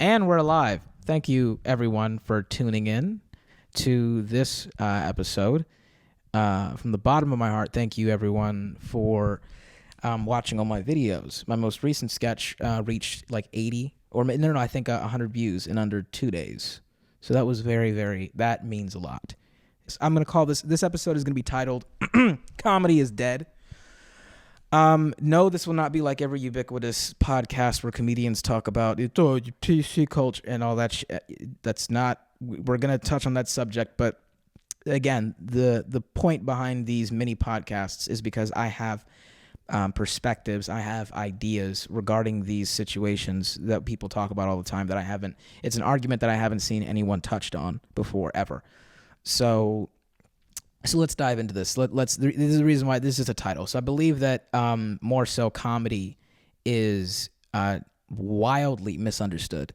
And we're live. Thank you, everyone, for tuning in to this episode. From the bottom of my heart, thank you, everyone, for watching all my videos. My most recent sketch reached like 80, or no, I think 100 views in under 2 days. So that was that means a lot. I'm going to call this episode is going to be titled, Comedy is Dead. No, this will not be like every ubiquitous podcast where comedians talk about PC culture and all that shit. That's not, we're going to touch on that subject. But again, the point behind these mini podcasts is because I have perspectives, I have ideas regarding these situations that people talk about all the time that I haven't, it's an argument that I haven't seen anyone touched on before, ever. So let's dive into this. This is the reason why this is a title. So I believe that more so comedy is wildly misunderstood.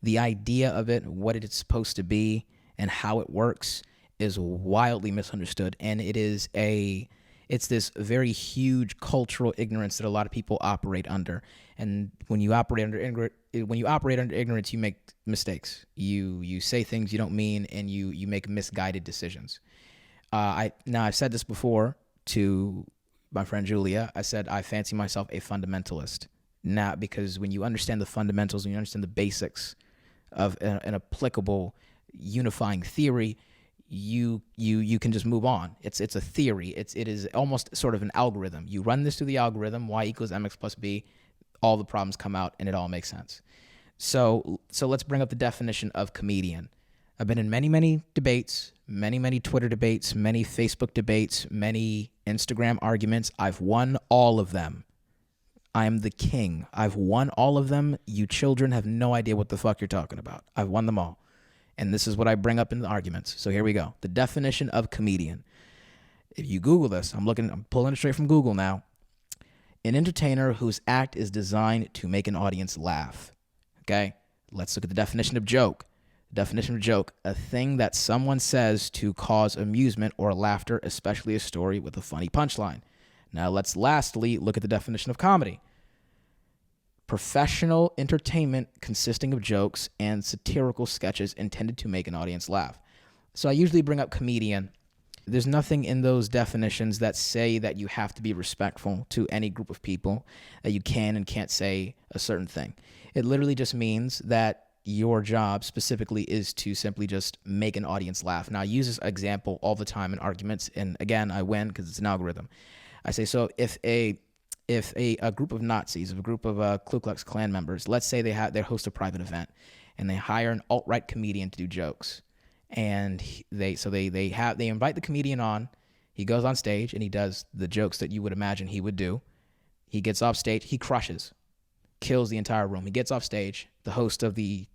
The idea of it, what it's supposed to be, and how it works is wildly misunderstood. And it's this very huge cultural ignorance that a lot of people operate under. And when you operate under ignorance, you make mistakes. You say things you don't mean, and you make misguided decisions. I've said this before to my friend Julia. I said I fancy myself a fundamentalist. Now, because when you understand the fundamentals, when you understand the basics of an applicable unifying theory, you can just move on. It's a theory. It is almost sort of an algorithm. You run this through the algorithm, y equals mx plus b, all the problems come out, and it all makes sense. So let's bring up the definition of comedian. I've been in many debates, many Twitter debates, many Facebook debates, many Instagram arguments. I've won all of them. I'm the king. I've won all of them. You children have no idea what the fuck you're talking about. I've won them all. And this is what I bring up in the arguments. So here we go. The definition of comedian. If you Google this, I'm pulling it straight from Google now. An entertainer whose act is designed to make an audience laugh. Okay? Let's look at the definition of joke. Definition of joke, a thing that someone says to cause amusement or laughter, especially a story with a funny punchline. Now let's lastly look at the definition of comedy. Professional entertainment consisting of jokes and satirical sketches intended to make an audience laugh. So I usually bring up comedian. There's nothing in those definitions that say that you have to be respectful to any group of people, that you can and can't say a certain thing. It literally just means that your job specifically is to simply just make an audience laugh. Now, I use this example all the time in arguments, and again, I win because it's an algorithm. I say, so if a group of Nazis, if a group of Ku Klux Klan members, let's say they host a private event, and they hire an alt-right comedian to do jokes, and they invite the comedian on. He goes on stage and he does the jokes that you would imagine he would do. He gets off stage, he crushes, kills the entire room. He gets off stage. The host of the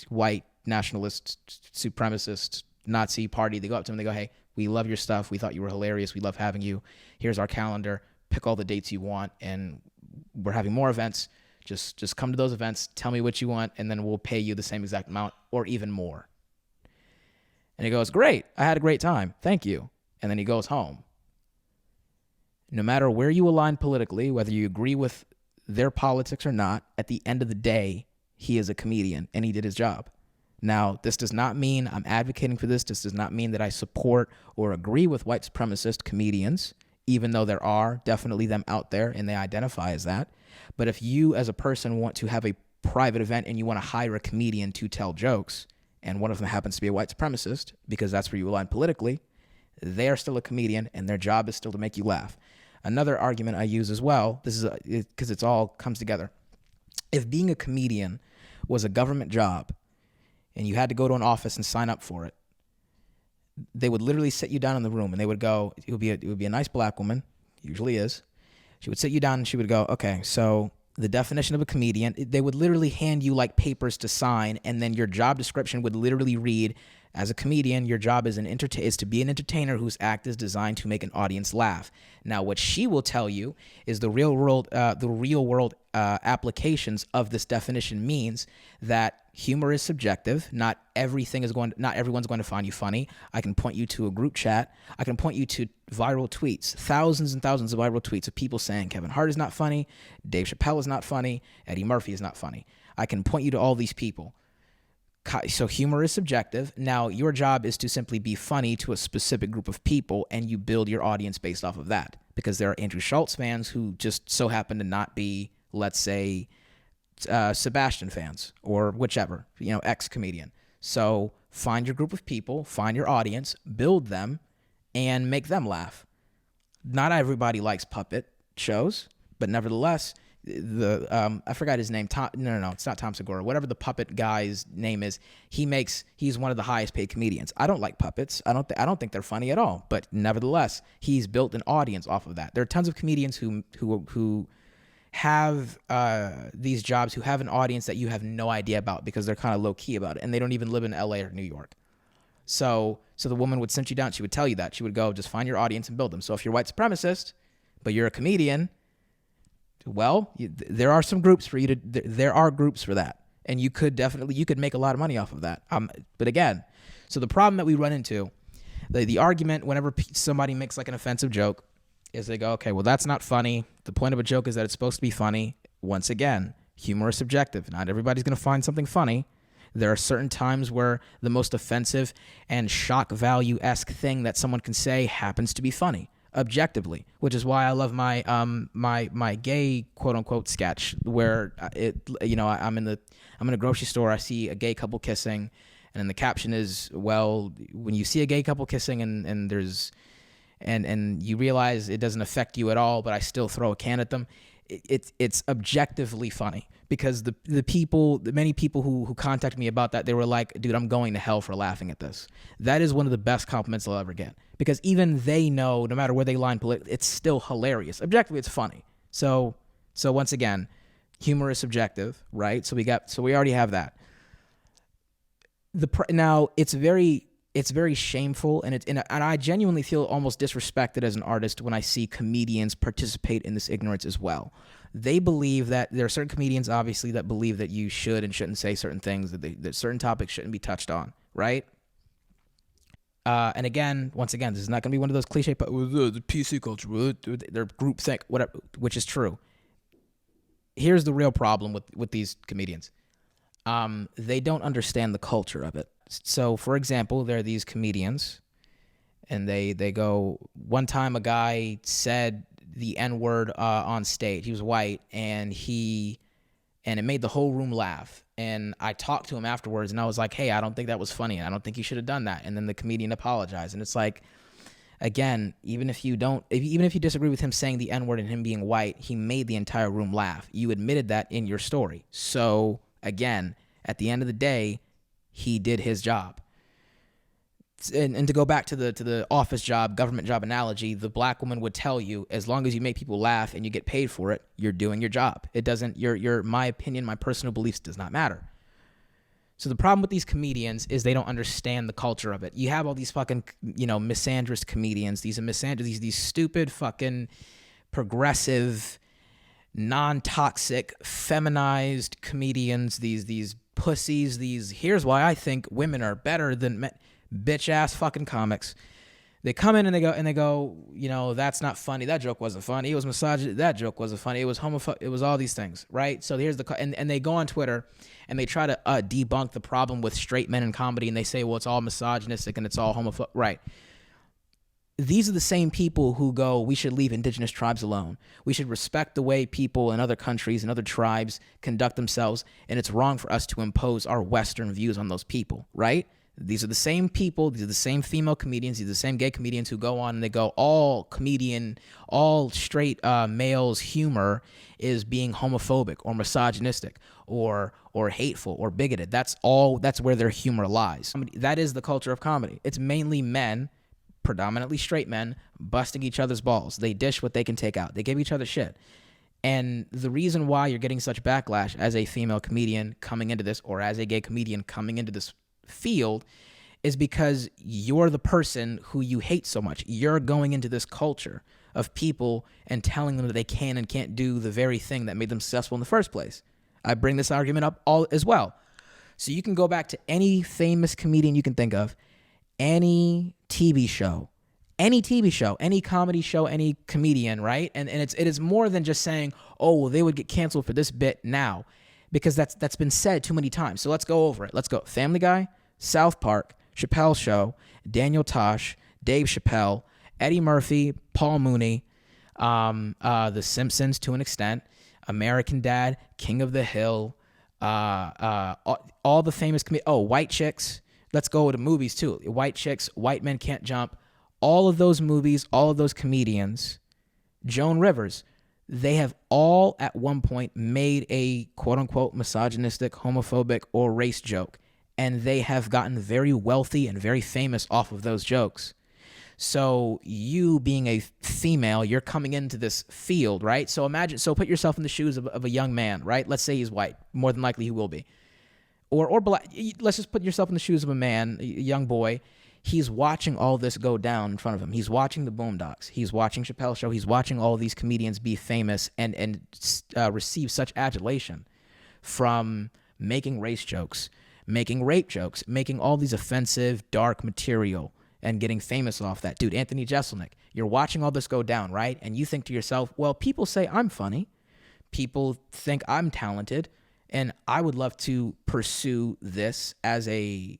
white nationalist, supremacist, Nazi party, they go up to him and they go, hey, we love your stuff. We thought you were hilarious. We love having you. Here's our calendar. Pick all the dates you want, and we're having more events. Just come to those events. Tell me what you want, and then we'll pay you the same exact amount or even more. And he goes, great. I had a great time. Thank you. And then he goes home. No matter where you align politically, whether you agree with their politics or not, at the end of the day, he is a comedian and he did his job. Now, this does not mean I'm advocating for this. This does not mean that I support or agree with white supremacist comedians, even though there are definitely them out there and they identify as that. But if you as a person want to have a private event and you want to hire a comedian to tell jokes, and one of them happens to be a white supremacist because that's where you align politically, they are still a comedian and their job is still to make you laugh. Another argument I use as well, this is because it's all comes together. If being a comedian was a government job and you had to go to an office and sign up for it, they would literally sit you down in the room and they would go, it would be a nice black woman, usually is. She would sit you down and she would go, okay, so the definition of a comedian, they would literally hand you like papers to sign, and then your job description would literally read, as a comedian, your job is to be an entertainer whose act is designed to make an audience laugh. Now, what she will tell you is the real world applications of this definition means that humor is subjective. Not everyone's going to find you funny. I can point you to a group chat. I can point you to viral tweets, thousands and thousands of viral tweets of people saying Kevin Hart is not funny, Dave Chappelle is not funny, Eddie Murphy is not funny. I can point you to all these people. So humor is subjective. Now, your job is to simply be funny to a specific group of people, and you build your audience based off of that. Because there are Andrew Schultz fans who just so happen to not be, let's say, Sebastian fans or whichever, ex-comedian. So find your group of people, find your audience, build them, and make them laugh. Not everybody likes puppet shows, but nevertheless, I forgot his name. No, it's not Tom Segura. Whatever the puppet guy's name is, he's one of the highest paid comedians. I don't like puppets. I don't think they're funny at all. But nevertheless, he's built an audience off of that. There are tons of comedians who have these jobs, who have an audience that you have no idea about because they're kind of low key about it, and they don't even live in LA or New York. So the woman would sit you down. She would tell you that. She would go, just find your audience and build them. So if you're white supremacist, but you're a comedian, well, there are some groups for you to. There are groups for that, and you could make a lot of money off of that. But again, so the problem that we run into, the argument whenever somebody makes like an offensive joke, is they go, okay, well that's not funny. The point of a joke is that it's supposed to be funny. Once again, humor is subjective. Not everybody's going to find something funny. There are certain times where the most offensive and shock value-esque thing that someone can say happens to be funny, objectively, which is why I love my my gay quote unquote sketch where I'm in a grocery store, I see a gay couple kissing, and then the caption is, well, when you see a gay couple kissing and there's and you realize it doesn't affect you at all, but I still throw a can at them. It's objectively funny because the many people who contacted me about that, they were like, dude, I'm going to hell for laughing at this. That is one of the best compliments I'll ever get, because even they know, no matter where they line politically, it's still hilarious. Objectively, it's funny. So once again, humor is subjective, right? So we already have that. Now it's very shameful, and I genuinely feel almost disrespected as an artist when I see comedians participate in this ignorance as well. They believe that there are certain comedians, obviously, that believe that you should and shouldn't say certain things, that certain topics shouldn't be touched on, right? And again, once again, this is not going to be one of those cliche, the PC culture, their group think, whatever, which is true. Here's the real problem with these comedians. They don't understand the culture of it. So, for example, there are these comedians, and they go, one time a guy said the N-word on stage. He was white, and it made the whole room laugh. And I talked to him afterwards, and I was like, hey, I don't think that was funny. I don't think you should have done that. And then the comedian apologized. And it's like, again, even if you disagree with him saying the N-word and him being white, he made the entire room laugh. You admitted that in your story. So, again, at the end of the day, he did his job. And to go back to the office job, government job analogy, the black woman would tell you, as long as you make people laugh and you get paid for it, you're doing your job. It doesn't, my opinion, my personal beliefs does not matter. So the problem with these comedians is they don't understand the culture of it. You have all these fucking, misandrist comedians, these stupid fucking progressive, non-toxic, feminized comedians, these pussies, here's why I think women are better than men, bitch ass fucking comics. They come in and they go, that's not funny. That joke wasn't funny. It was misogynist. That joke wasn't funny. It was homophobic. It was all these things, right? So here's and they go on Twitter and they try to debunk the problem with straight men in comedy, and they say, well, it's all misogynistic and it's all homophobic, right? These are the same people who go, we should leave indigenous tribes alone. We should respect the way people in other countries and other tribes conduct themselves, and it's wrong for us to impose our Western views on those people, right? These are the same people, these are the same female comedians, these are the same gay comedians who go on and they go, all straight males' humor is being homophobic or misogynistic or hateful or bigoted. That's where their humor lies. That is the culture of comedy. It's mainly men, predominantly straight men, busting each other's balls. They dish what they can take out. They give each other shit. And the reason why you're getting such backlash as a female comedian coming into this, or as a gay comedian coming into this field, is because you're the person who you hate so much. You're going into this culture of people and telling them that they can and can't do the very thing that made them successful in the first place. I bring this argument up all as well. So you can go back to any famous comedian you can think of, any TV show, any comedy show, any comedian, right? And it is more than just saying, oh, well, they would get canceled for this bit now. because that's been said too many times. So let's go over it. Let's go. Family Guy, South Park, Chappelle Show, Daniel Tosh, Dave Chappelle, Eddie Murphy, Paul Mooney, The Simpsons to an extent, American Dad, King of the Hill, all the famous White Chicks. Let's go to movies too. White Chicks, White Men Can't Jump. All of those movies, all of those comedians, Joan Rivers, they have all at one point made a quote-unquote misogynistic, homophobic, or race joke, and they have gotten very wealthy and very famous off of those jokes. So you being a female, you're coming into this field, right? So put yourself in the shoes of a young man, right? Let's say he's white. More than likely he will be. Or black. Let's just put yourself in the shoes of a man, a young boy. He's watching all this go down in front of him. He's watching the Boondocks. He's watching Chappelle Show. He's watching all these comedians be famous and receive such adulation from making race jokes, making rape jokes, making all these offensive, dark material, and getting famous off that. Dude, Anthony Jeselnik, you're watching all this go down, right? And you think to yourself, well, people say I'm funny. People think I'm talented. And I would love to pursue this as a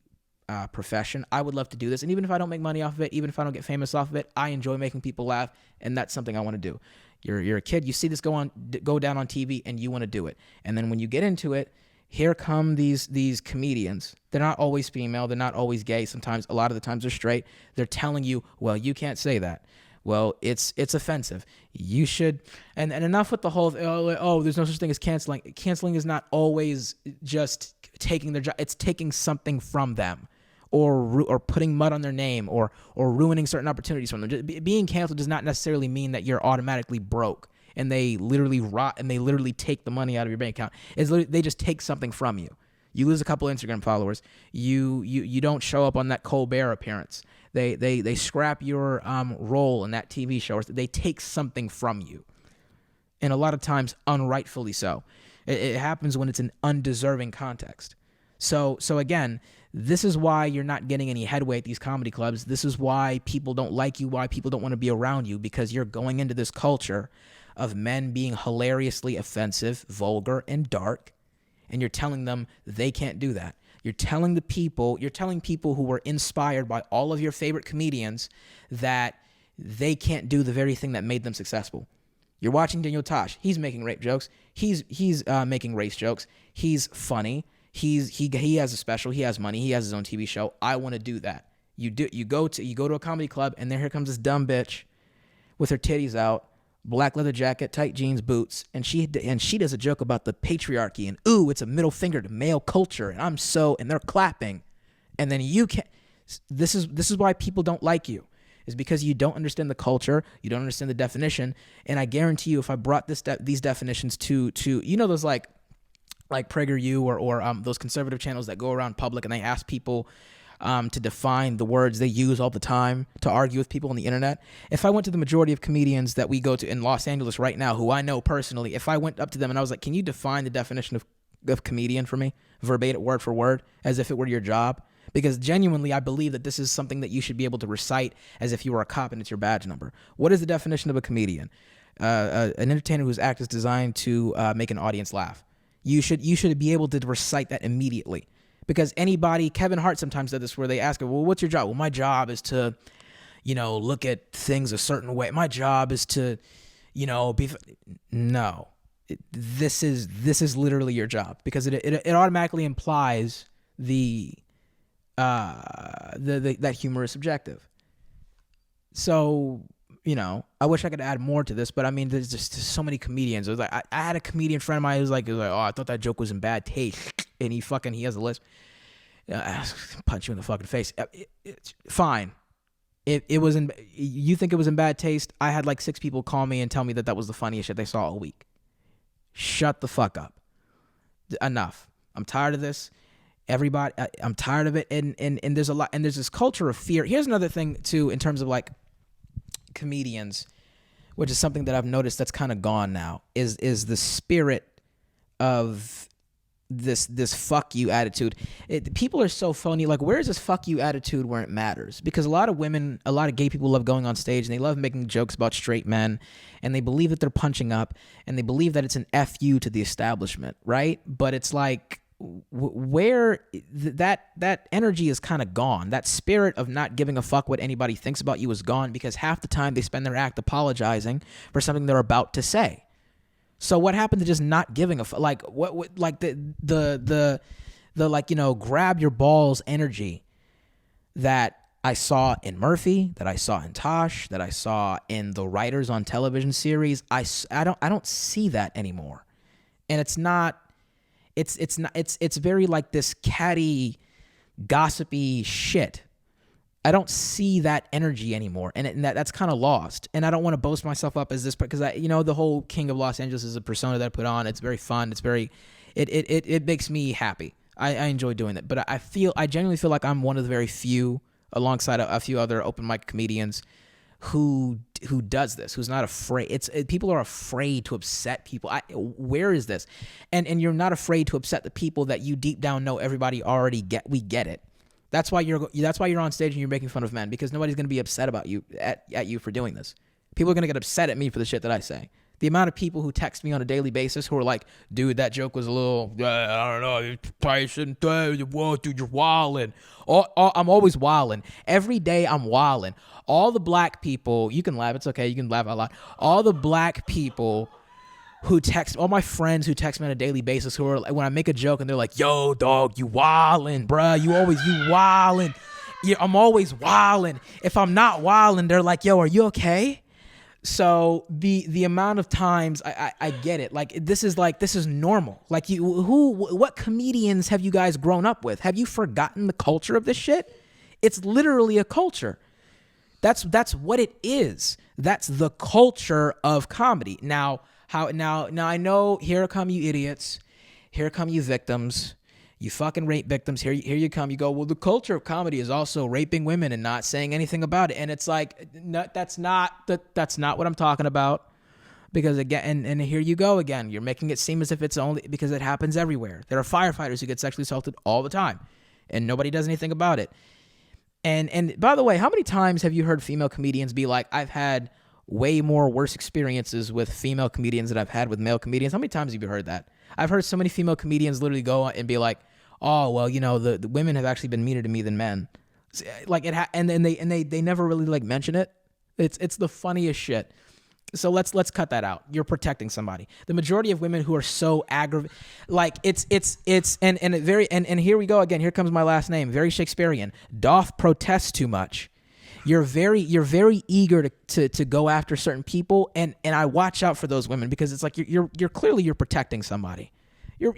profession. I would love to do this. And even if I don't make money off of it, even if I don't get famous off of it, I enjoy making people laugh. And that's something I want to do. You're a kid. You see this go down on TV and you want to do it. And then when you get into it, here come these comedians. They're not always female. They're not always gay. Sometimes, a lot of the times they're straight. They're telling you, well, you can't say that. Well, it's offensive. You should, and enough with the whole, there's no such thing as canceling. Canceling is not always just taking their job. It's taking something from them, or putting mud on their name, or ruining certain opportunities from them. Just being canceled does not necessarily mean that you're automatically broke and they literally rot and they literally take the money out of your bank account. They just take something from you. You lose a couple Instagram followers. You don't show up on that Colbert appearance. They scrap your role in that TV show. Or they take something from you, and a lot of times unrightfully so. It happens when it's an undeserving context. So again, this is why you're not getting any headway at these comedy clubs. This is why people don't like you, why people don't want to be around you, because you're going into this culture of men being hilariously offensive, vulgar, and dark, and you're telling them they can't do that. You're telling people who were inspired by all of your favorite comedians that they can't do the very thing that made them successful. You're watching Daniel Tosh. He's making rape jokes. He's making race jokes. He's funny. He has a special. He has money. He has his own TV show. I want to do that. You go to a comedy club, and here comes this dumb bitch with her titties out, black leather jacket, tight jeans, boots, and she does a joke about the patriarchy and it's a middle finger to male culture, and they're clapping, and then you can't. This is why people don't like you, is because you don't understand the culture, you don't understand the definition, and I guarantee you, if I brought these definitions to those like PragerU or those conservative channels that go around public and they ask people to define the words they use all the time to argue with people on the internet. If I went to the majority of comedians that we go to in Los Angeles right now, who I know personally, if I went up to them and I was like, can you define the definition of comedian for me, verbatim, word for word, as if it were your job? Because genuinely, I believe that this is something that you should be able to recite as if you were a cop and it's your badge number. What is the definition of a comedian? An entertainer whose act is designed to make an audience laugh. You should be able to recite that immediately. Because Kevin Hart sometimes does this where they ask him, well, what's your job? Well, my job is to, look at things a certain way. My job is to, be. No, this is literally your job, because it automatically implies that humor is subjective. So, I wish I could add more to this, but I mean, there's just so many comedians. It was like I had a comedian friend of mine who was like, oh, I thought that joke was in bad taste, and he has a list. Punch you in the fucking face. It's fine. It was in. You think it was in bad taste? I had like 6 people call me and tell me that was the funniest shit they saw all week. Shut the fuck up. Enough. I'm tired of this. Everybody, I'm tired of it. And there's a lot. And there's this culture of fear. Here's another thing too, in terms of like comedians, which is something that I've noticed that's kind of gone now, is the spirit of this fuck you attitude. People are so phony. Like, where is this fuck you attitude where it matters? Because a lot of women, a lot of gay people love going on stage and they love making jokes about straight men, and they believe that they're punching up, and they believe that it's an fu to the establishment, right? But it's like, where that energy is kind of gone. That spirit of not giving a fuck what anybody thinks about you is gone, because half the time they spend their act apologizing for something they're about to say. So what happened to just not giving a fuck? Like, what like the like, grab your balls energy that I saw in Murphy, that I saw in Tosh, that I saw in the writers on television series. I don't see that anymore. And it's very like this catty, gossipy shit. I don't see that energy anymore, and that's kind of lost. And I don't want to boast myself up as this, because the whole King of Los Angeles is a persona that I put on. It's very fun. It's very, it makes me happy. I enjoy doing it, but I genuinely feel like I'm one of the very few, alongside a few other open mic comedians, who does this, who's not afraid. People are afraid to upset people. Where is this? And you're not afraid to upset the people that you deep down know everybody already we get it. That's why you're on stage and you're making fun of men, because nobody's going to be upset about you at you for doing this. People are going to get upset at me for the shit that I say. The amount of people who text me on a daily basis who are like, dude, that joke was a little, I don't know, you probably shouldn't, dude, you're wildin'. I'm always wildin'. Every day I'm wildin'. All the black people, you can laugh, it's okay, you can laugh out loud. All the black people all my friends who text me on a daily basis, who are, when I make a joke and they're like, yo, dog, you wildin', bruh, you wildin'. Yeah, I'm always wildin'. If I'm not wildin', they're like, yo, are you okay? So the amount of times I get it. Like, this is normal. Like, what comedians have you guys grown up with? Have you forgotten the culture of this shit? It's literally a culture. That's what it is. That's the culture of comedy. Now I know, here come you idiots. Here come you victims. You fucking rape victims. Here you come. You go, well, the culture of comedy is also raping women and not saying anything about it. And it's like, no, that's not what I'm talking about. Because again, and here you go again. You're making it seem as if it's only because it happens everywhere. There are firefighters who get sexually assaulted all the time, and nobody does anything about it. And by the way, how many times have you heard female comedians be like, I've had way more worse experiences with female comedians than I've had with male comedians? How many times have you heard that? I've heard so many female comedians literally go and be like, oh, well, the women have actually been meaner to me than men. Like, and they never really like mention it. It's the funniest shit. So let's cut that out. You're protecting somebody. The majority of women who are so aggravated, like and here we go again. Here comes my last name, very Shakespearean. Doth protest too much. You're very eager to go after certain people, and I watch out for those women, because it's like you're clearly protecting somebody. You've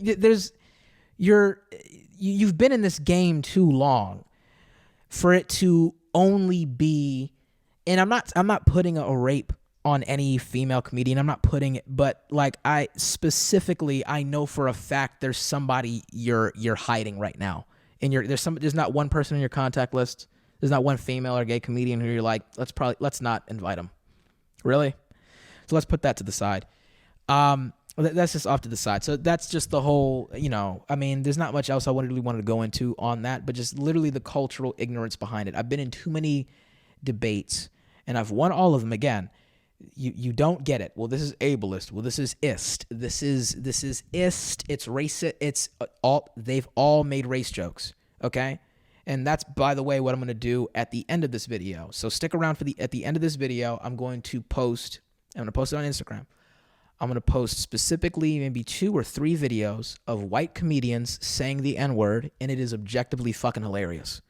been in this game too long for it to only be, and I'm not putting a rape on any female comedian. I'm not putting it, but like I know for a fact there's somebody you're hiding right now, and there's not one person on your contact list. There's not one female or gay comedian who you're like, let's not invite them. Really? So let's put that to the side. That's just off to the side. So that's just the whole, there's not much else I really wanted to go into on that, but just literally the cultural ignorance behind it. I've been in too many debates, and I've won all of them. Again, you don't get it. Well, this is ableist. Well, this is ist. This is ist. It's racist. They've all made race jokes. Okay. And that's, by the way, what I'm going to do at the end of this video. So stick around at the end of this video. I'm going to post it on Instagram. I'm going to post specifically maybe 2 or 3 videos of white comedians saying the N-word, and it is objectively fucking hilarious.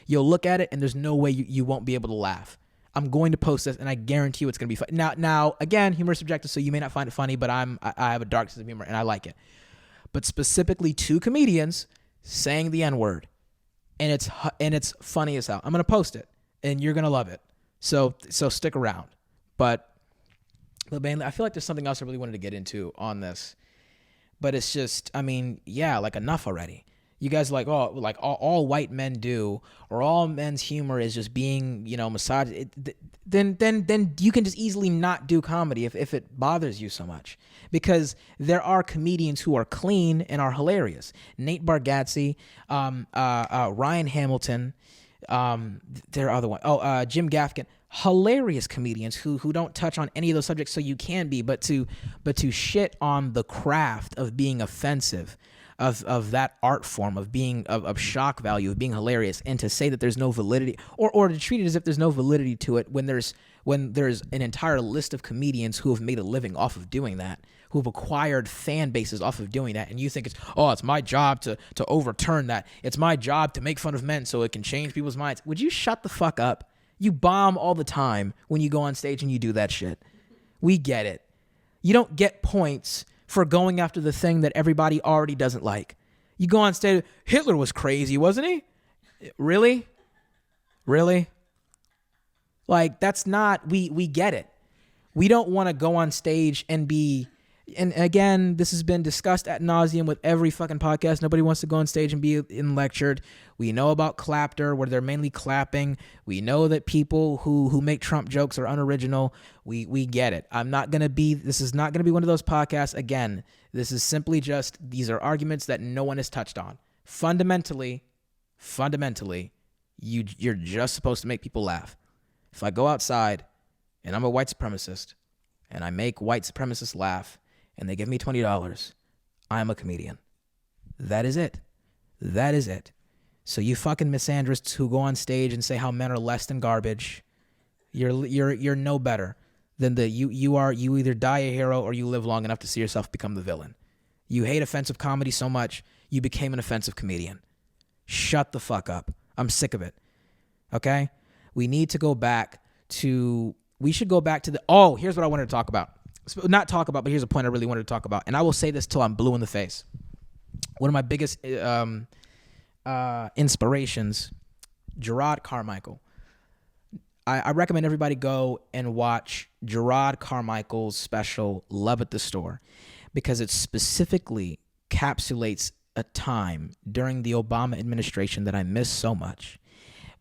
You'll look at it, and there's no way you won't be able to laugh. I'm going to post this, and I guarantee you it's going to be fun. Now, again, humor is subjective, so you may not find it funny, but I have a dark sense of humor, and I like it. But specifically 2 comedians saying the N-word. And it's funny as hell. I'm gonna post it, and you're gonna love it. So stick around. But mainly, I feel like there's something else I really wanted to get into on this. But it's just, like enough already. You guys are like, oh, like all white men do, or all men's humor is just being, massage. Then you can just easily not do comedy if it bothers you so much, because there are comedians who are clean and are hilarious. Nate Bargatze, Ryan Hamilton, there are other one. Jim Gaffigan, hilarious comedians who don't touch on any of those subjects. So you can be, but to shit on the craft of being offensive, of that art form, of being of shock value, of being hilarious, and to say that there's no validity, or to treat it as if there's no validity to it when there's an entire list of comedians who have made a living off of doing that, who have acquired fan bases off of doing that, and you think it's my job to overturn that. It's my job to make fun of men so it can change people's minds. Would you shut the fuck up? You bomb all the time when you go on stage and you do that shit. We get it. You don't get points for going after the thing that everybody already doesn't like. You go on stage, Hitler was crazy, wasn't he? Really? Like, that's not, we get it. We don't want to go on stage and be, and again, this has been discussed ad nauseum with every fucking podcast. Nobody wants to go on stage and be lectured. We know about clapter, where they're mainly clapping. We know that people who make Trump jokes are unoriginal. We get it. This is not going to be one of those podcasts. Again, this is simply just, these are arguments that no one has touched on. Fundamentally, you're just supposed to make people laugh. If I go outside and I'm a white supremacist and I make white supremacists laugh and they give me $20, I'm a comedian. That is it. So you fucking misandrists who go on stage and say how men are less than garbage, you're no better than you either die a hero or you live long enough to see yourself become the villain. You hate offensive comedy so much, you became an offensive comedian. Shut the fuck up. I'm sick of it. Okay? We should go back to here's what I wanted to talk about. Not talk about, but here's a point I really wanted to talk about. And I will say this till I'm blue in the face. One of my biggest inspirations, Gerard Carmichael. I recommend everybody go and watch Gerard Carmichael's special, Love at the Store, because it specifically encapsulates a time during the Obama administration that I miss so much.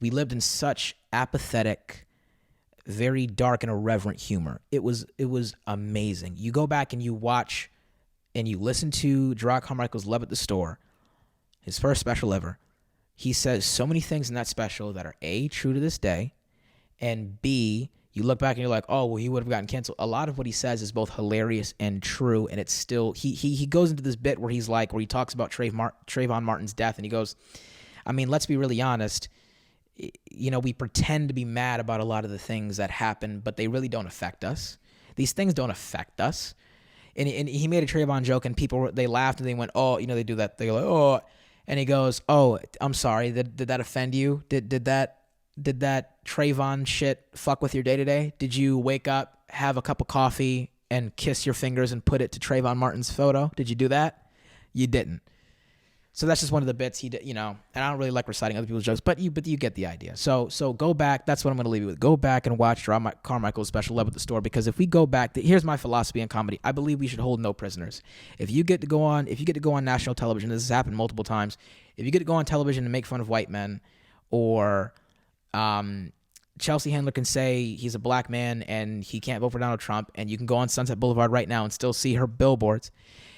We lived in such apathetic, very dark and irreverent humor. It was amazing. You go back and you watch and you listen to Gerard Carmichael's Love at the Store, his first special ever. He says so many things in that special that are A, true to this day, and B, you look back and you're like, oh, well, he would have gotten canceled. A lot of what he says is both hilarious and true, and it's still, he goes into this bit where he talks about Trayvon Martin's death, and he goes, I mean, let's be really honest. We pretend to be mad about a lot of the things that happen, but they really don't affect us. These things don't affect us. And he made a Trayvon joke, and people, they laughed, and they went, oh, they do that. They're like, oh, and he goes, oh, I'm sorry. Did that offend you? Did that Trayvon shit fuck with your day to day? Did you wake up, have a cup of coffee, and kiss your fingers and put it to Trayvon Martin's photo? Did you do that? You didn't. So that's just one of the bits he did, and I don't really like reciting other people's jokes, but you get the idea. So go back. That's what I'm going to leave you with. Go back and watch Carmichael's special, Love at the Store, because if we go back, here's my philosophy in comedy. I believe we should hold no prisoners. If you get to go on national television, this has happened multiple times. If you get to go on television and make fun of white men, or Chelsea Handler can say he's a black man and he can't vote for Donald Trump, and you can go on Sunset Boulevard right now and still see her billboards.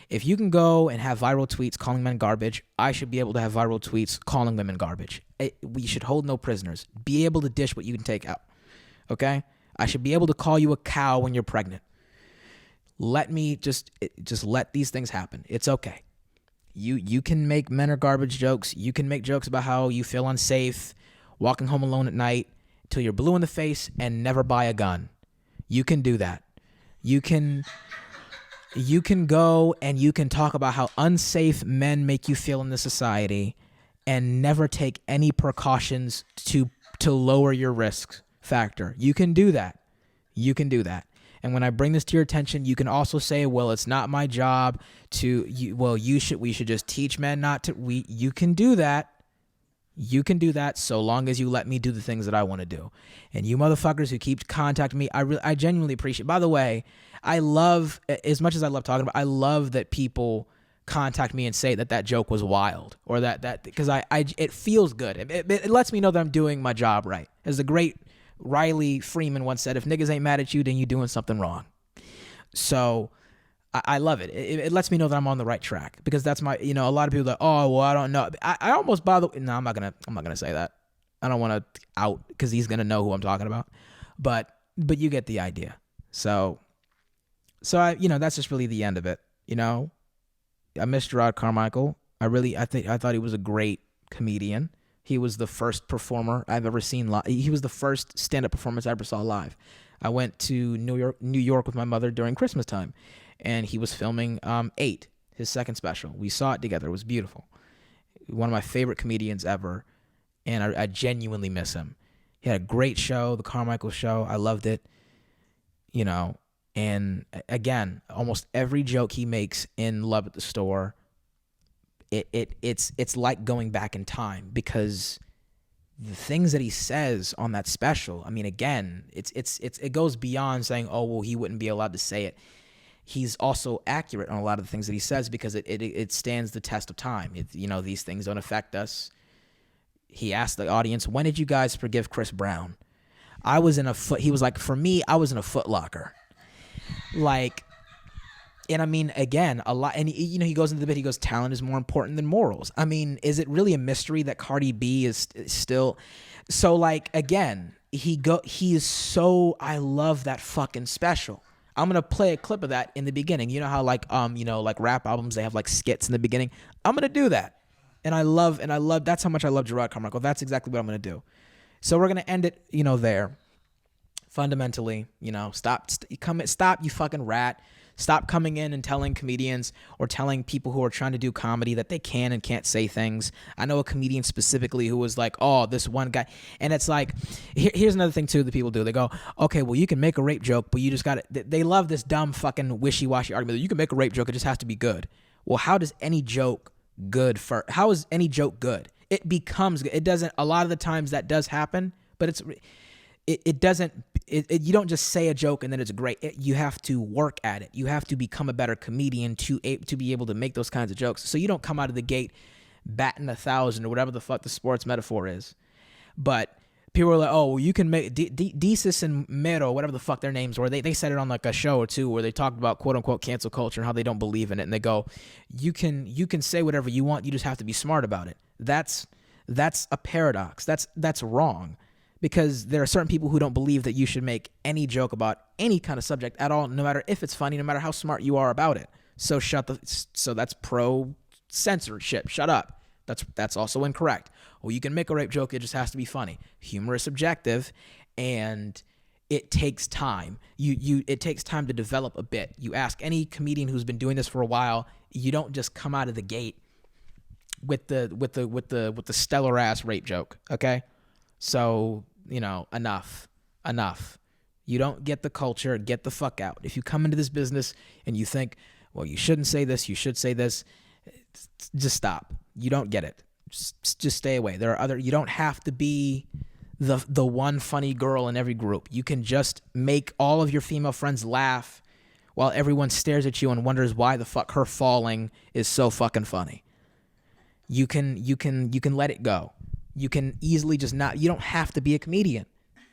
If you can go and have viral tweets calling men garbage, I should be able to have viral tweets calling women garbage. We should hold no prisoners. Be able to dish what you can take out. Okay? I should be able to call you a cow when you're pregnant. Let me just let these things happen. It's okay. You can make men are garbage jokes. You can make jokes about how you feel unsafe walking home alone at night till you're blue in the face and never buy a gun. You can do that. You can go and you can talk about how unsafe men make you feel in this society and never take any precautions to lower your risk factor. You can do that. And when I bring this to your attention, you can also say, well, it's not my job we should just teach men not to. You can do that. You can do that so long as you let me do the things that I want to do. And you motherfuckers who keep contacting me, I genuinely appreciate. By the way, I love, as much as I love talking about, I love that people contact me and say that joke was wild, or that because I it feels good. It lets me know that I'm doing my job right. As the great Riley Freeman once said, if niggas ain't mad at you, then you doing something wrong. So I love it. It lets me know that I'm on the right track, because that's my, a lot of people are like, oh, well, I don't know. I almost no, I'm not gonna say that. I don't want to out, because he's gonna know who I'm talking about. But you get the idea. So I, that's just really the end of it. I miss Gerard Carmichael. I thought he was a great comedian. He was the first performer I've ever seen live. He was the first stand-up performance I ever saw live. I went to New York with my mother during Christmas time, and he was filming 8, his second special. We saw it together. It was beautiful. One of my favorite comedians ever, and I genuinely miss him. He had a great show, the Carmichael Show. I loved it. And again, almost every joke he makes in Love at the Store, it's like going back in time, because the things that he says on that special, I mean, again, it goes beyond saying, oh, well, he wouldn't be allowed to say it. He's also accurate on a lot of the things that he says, because it stands the test of time. These things don't affect us. He asked the audience, when did you guys forgive Chris Brown? He was like, for me, I was in a Foot Locker. Like, and I mean, again, a lot, and he goes into the bit, he goes, talent is more important than morals. I mean, is it really a mystery that Cardi B is still, so like, again, I love that fucking special. I'm going to play a clip of that in the beginning. You know how like rap albums, they have like skits in the beginning. I'm going to do that. And I love, that's how much I love Gerard Carmichael. That's exactly what I'm going to do. So we're going to end it, there. Fundamentally, stop, you fucking rat. Stop coming in and telling comedians or telling people who are trying to do comedy that they can and can't say things. I know a comedian specifically who was like, oh, this one guy. And it's like, here's another thing too that people do. They go, okay, well, you can make a rape joke, but you just got to, they love this dumb fucking wishy-washy argument that you can make a rape joke, it just has to be good. Well, how is any joke good? It becomes good. It doesn't, a lot of the times that does happen, but it doesn't, you don't just say a joke and then it's great. You have to work at it. You have to become a better comedian to be able to make those kinds of jokes. So you don't come out of the gate batting 1,000 or whatever the fuck the sports metaphor is. But people are like, oh, well, you can make Desus and Mero, whatever the fuck their names were. They said it on like a show or two where they talked about quote unquote cancel culture and how they don't believe in it. And they go, you can say whatever you want. You just have to be smart about it. That's a paradox. That's wrong. Because there are certain people who don't believe that you should make any joke about any kind of subject at all, no matter if it's funny, no matter how smart you are about it. So that's pro censorship. Shut up. That's also incorrect. Well, you can make a rape joke, it just has to be funny. Humor is subjective, and it takes time. It takes time to develop a bit. You ask any comedian who's been doing this for a while, you don't just come out of the gate with the stellar ass rape joke. Okay. So, enough. You don't get the culture, get the fuck out. If you come into this business and you think, well, you shouldn't say this, you should say this, just stop. You don't get it. Just stay away. You don't have to be the one funny girl in every group. You can just make all of your female friends laugh while everyone stares at you and wonders why the fuck her falling is so fucking funny. You can let it go. You can easily you don't have to be a comedian.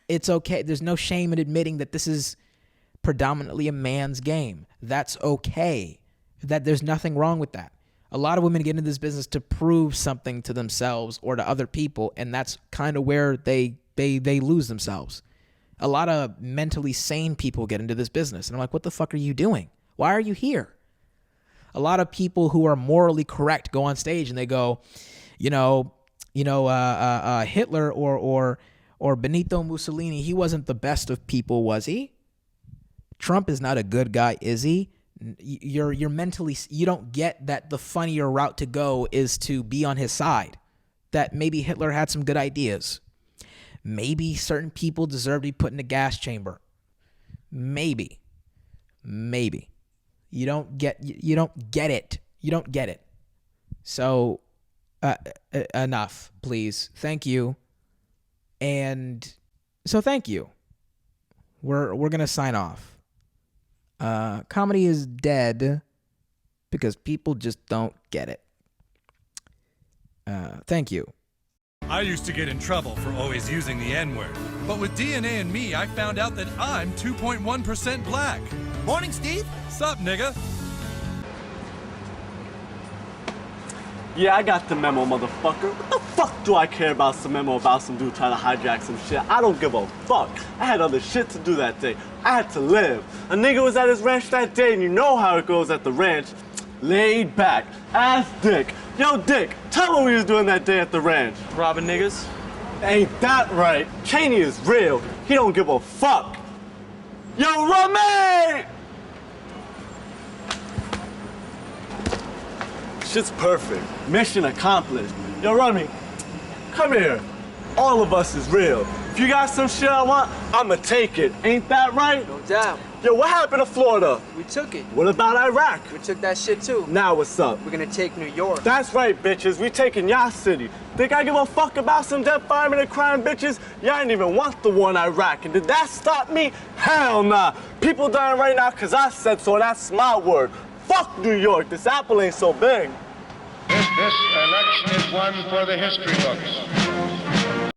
It's okay. There's no shame in admitting that this is predominantly a man's game. That's okay. There's nothing wrong with that. A lot of women get into this business to prove something to themselves or to other people, and that's kind of where they lose themselves. A lot of mentally sane people get into this business, and I'm like, what the fuck are you doing? Why are you here? A lot of people who are morally correct go on stage and they go, Hitler or Benito Mussolini, he wasn't the best of people, was he? Trump is not a good guy, is he? You're mentally, you don't get that the funnier route to go is to be on his side. That maybe Hitler had some good ideas. Maybe certain people deserve to be put in a gas chamber. Maybe. You don't get it. So enough, please. Thank you. And so thank you. We're going to sign off. Comedy is dead because people just don't get it. Thank you. I used to get in trouble for always using the N-word. But with DNA and me, I found out that I'm 2.1% black. Morning, Steve. Sup, nigga? Yeah, I got the memo, motherfucker. What the fuck do I care about some memo about some dude trying to hijack some shit? I don't give a fuck. I had other shit to do that day. I had to live. A nigga was at his ranch that day, and you know how it goes at the ranch. Laid back. Ass Dick. Yo, Dick, tell me what we was doing that day at the ranch. Robbing niggas? Ain't that right? Cheney is real. He don't give a fuck. Yo, Rummy! Shit's perfect. Mission accomplished. Yo, Rummy, come here. All of us is real. If you got some shit I want, I'ma take it. Ain't that right? No doubt. Yo, what happened to Florida? We took it. What about Iraq? We took that shit too. Now what's up? We're gonna take New York. That's right, bitches. We taking y'all city. Think I give a fuck about some dead firemen and crime bitches? Y'all didn't even want the war in Iraq. And did that stop me? Hell nah. People dying right now because I said so. That's my word. Fuck New York. This apple ain't so big. This election is one for the history books.